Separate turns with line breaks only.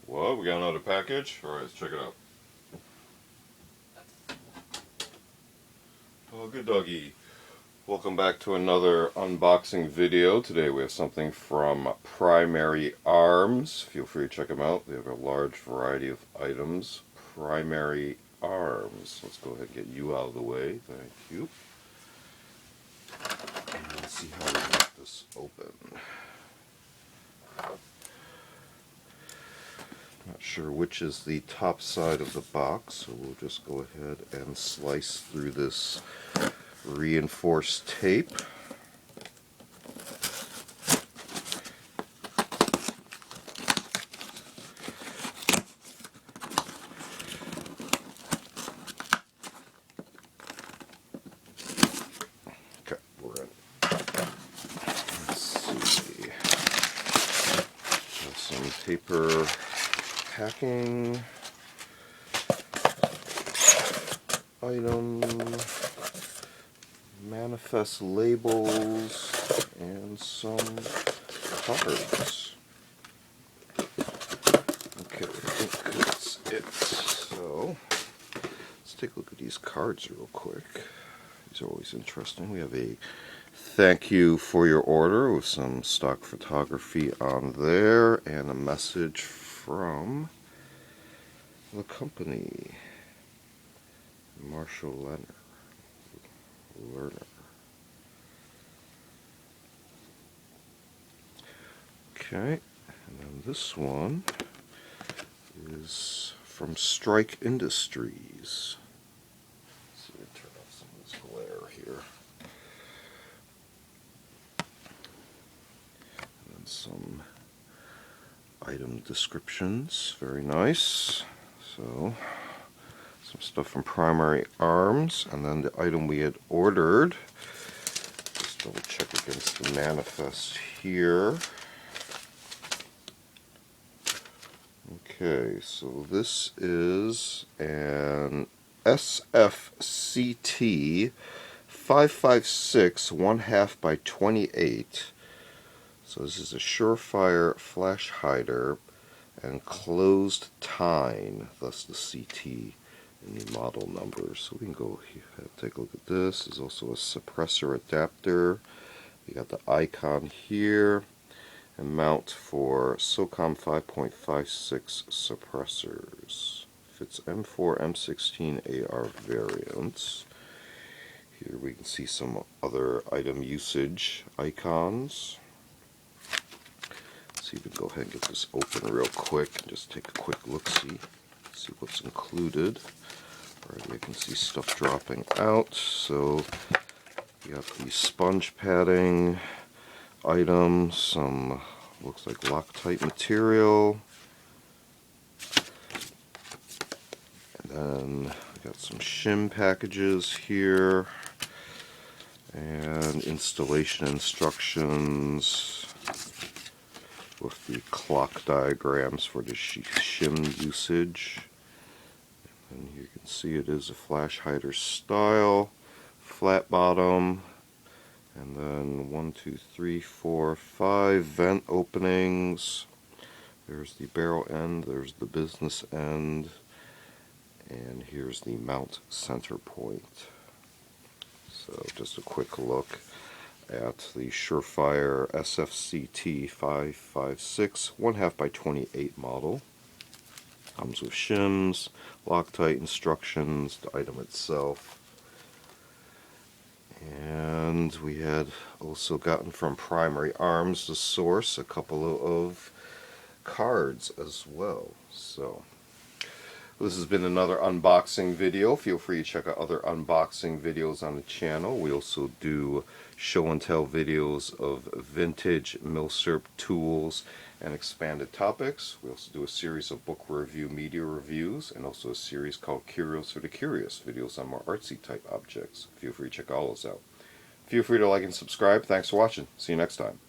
What? We got another package? Alright, let's check it out. Oh, good doggy. Welcome back to another unboxing video. Today we have something from Primary Arms. Feel free to check them out. They have a large variety of items. Primary Arms. Let's go ahead and get you out of the way. Thank you. And let's see how we get this open. Not sure which is the top side of the box, so we'll just go ahead and slice through this reinforced tape. Okay, we're in. Let's see. Got some paper packing item, manifest labels, and some cards. Okay, I think that's it. So let's take a look at these cards real quick. These are always interesting. We have a thank you for your order with some stock photography on there and a message from the company, Marshall Lerner. Okay, and then this one is from Strike Industries. Let's see, let me turn off some of this glare here. And then some item descriptions, very nice. So, some stuff from Primary Arms, and then the item we had ordered. Just double check against the manifest here. Okay, so this is an SFCT 556 1/2 by 28. So this is a SUREFIRE flash hider and Closed Tine, thus the CT in the model numbers. So we can go here, take a look at this. There's also a suppressor adapter. We got the icon here, and mount for SOCOM 5.56 suppressors. Fits M4, M16 AR variants. Here we can see some other item usage icons. See if we can go ahead and get this open real quick and just take a quick look-see. See what's included. Already I can see stuff dropping out. So you got the sponge padding item, some looks like Loctite material. And then we got some shim packages here. And installation instructions with the clock diagrams for the shim usage. And you can see it is a flash hider style, flat bottom, and then 1, 2, 3, 4, 5 vent openings. There's the barrel end, there's the business end, and here's the mount center point. So just a quick look at the SUREFIRE SFCT 556 1/2 by 28 model. Comes with shims, Loctite instructions, the item itself. And we had also gotten from Primary Arms, the source, a couple of cards as well. So this has been another unboxing video. Feel free to check out other unboxing videos on the channel. We also do show and tell videos of vintage milsurp tools and expanded topics. We also do a series of book review media reviews, and also a series called Curios for the Curious, videos on more artsy type objects. Feel free to check all those out. Feel free to like and subscribe. Thanks for watching. See you next time.